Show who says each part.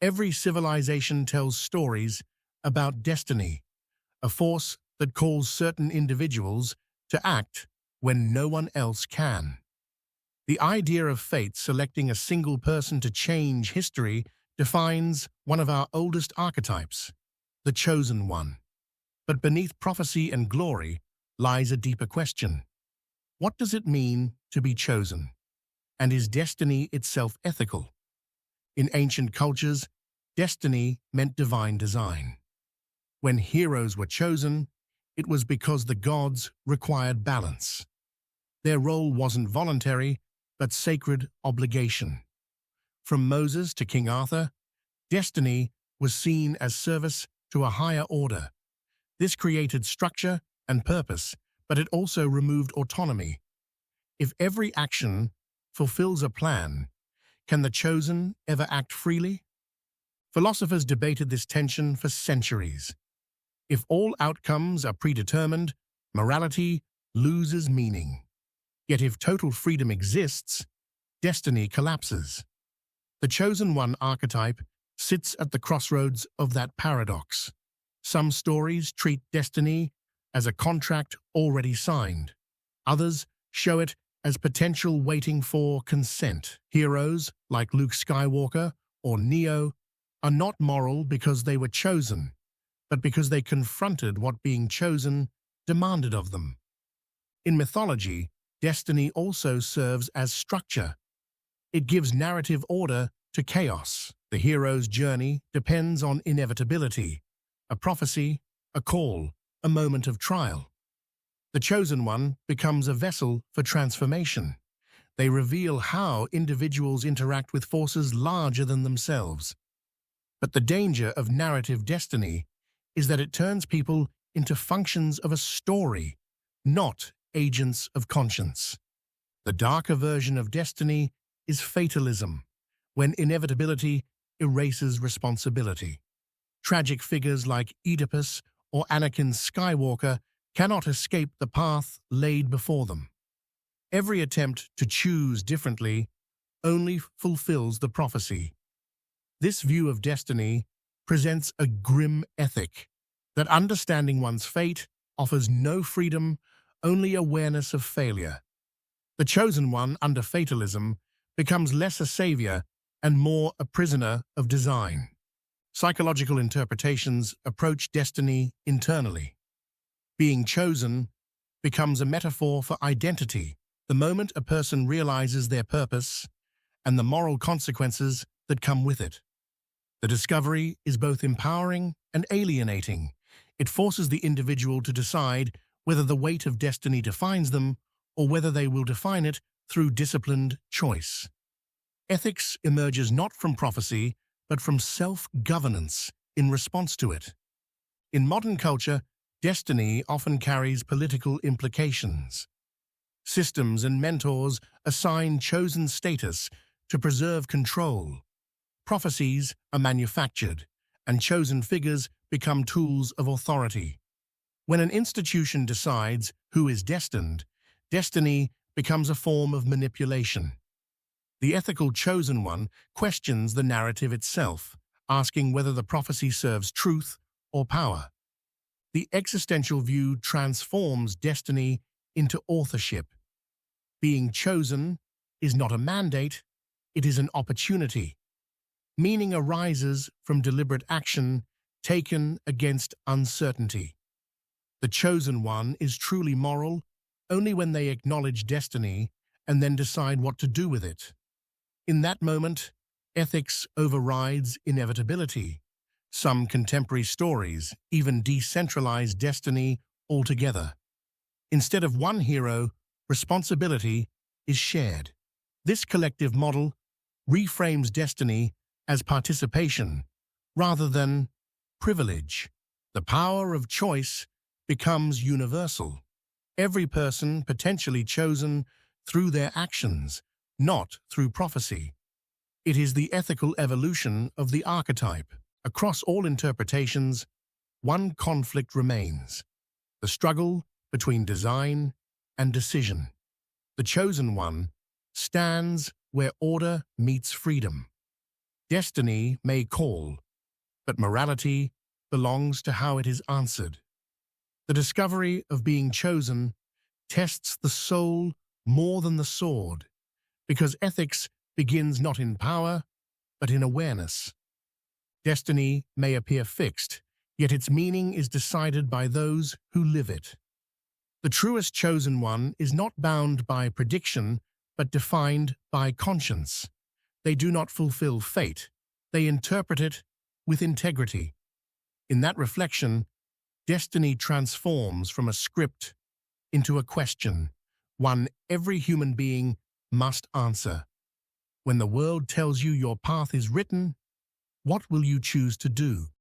Speaker 1: Every civilization tells stories about destiny, a force that calls certain individuals to act when no one else can. The idea of fate selecting a single person to change history defines one of our oldest archetypes, the chosen one. But beneath prophecy and glory lies a deeper question. What does it mean to be chosen? And is destiny itself ethical? In ancient cultures, destiny meant divine design. When heroes were chosen, it was because the gods required balance. Their role wasn't voluntary, but sacred obligation. From Moses to King Arthur, destiny was seen as service to a higher order. This created structure and purpose, but it also removed autonomy. If every action fulfills a plan, can the chosen ever act freely? Philosophers debated this tension for centuries. If all outcomes are predetermined, morality loses meaning. Yet if total freedom exists, destiny collapses. The chosen one archetype sits at the crossroads of that paradox. Some stories treat destiny as a contract already signed. Others show it as potential waiting for consent. Heroes like Luke Skywalker or Neo are not moral because they were chosen, but because they confronted what being chosen demanded of them. In mythology, destiny also serves as structure. It gives narrative order to chaos. The hero's journey depends on inevitability, a prophecy, a call, a moment of trial. The chosen one becomes a vessel for transformation. They reveal how individuals interact with forces larger than themselves. But the danger of narrative destiny is that it turns people into functions of a story, not agents of conscience. The darker version of destiny is fatalism, when inevitability erases responsibility. Tragic figures like Oedipus or Anakin Skywalker cannot escape the path laid before them. Every attempt to choose differently only fulfills the prophecy. This view of destiny presents a grim ethic that understanding one's fate offers no freedom, only awareness of failure. The chosen one, under fatalism, becomes less a savior and more a prisoner of design. Psychological interpretations approach destiny internally. Being chosen becomes a metaphor for identity, the moment a person realizes their purpose and the moral consequences that come with it. The discovery is both empowering and alienating. It forces the individual to decide whether the weight of destiny defines them or whether they will define it through disciplined choice. Ethics emerges not from prophecy, but from self-governance in response to it. In modern culture, destiny often carries political implications. Systems and mentors assign chosen status to preserve control. Prophecies are manufactured, and chosen figures become tools of authority. When an institution decides who is destined, destiny becomes a form of manipulation. The ethical chosen one questions the narrative itself, asking whether the prophecy serves truth or power. The existential view transforms destiny into authorship. Being chosen is not a mandate, it is an opportunity. Meaning arises from deliberate action taken against uncertainty. The chosen one is truly moral only when they acknowledge destiny and then decide what to do with it. In that moment, ethics overrides inevitability. Some contemporary stories even decentralize destiny altogether. Instead of one hero, responsibility is shared. This collective model reframes destiny as participation rather than privilege. The power of choice becomes universal. Every person potentially chosen through their actions, not through prophecy. It is the ethical evolution of the archetype. Across all interpretations, one conflict remains: the struggle between design and decision. The chosen one stands where order meets freedom. Destiny may call, but morality belongs to how it is answered. The discovery of being chosen tests the soul more than the sword, because ethics begins not in power, but in awareness. Destiny may appear fixed, yet its meaning is decided by those who live it. The truest chosen one is not bound by prediction, but defined by conscience. They do not fulfill fate, they interpret it with integrity. In that reflection, destiny transforms from a script into a question, one every human being must answer. When the world tells you your path is written, what will you choose to do?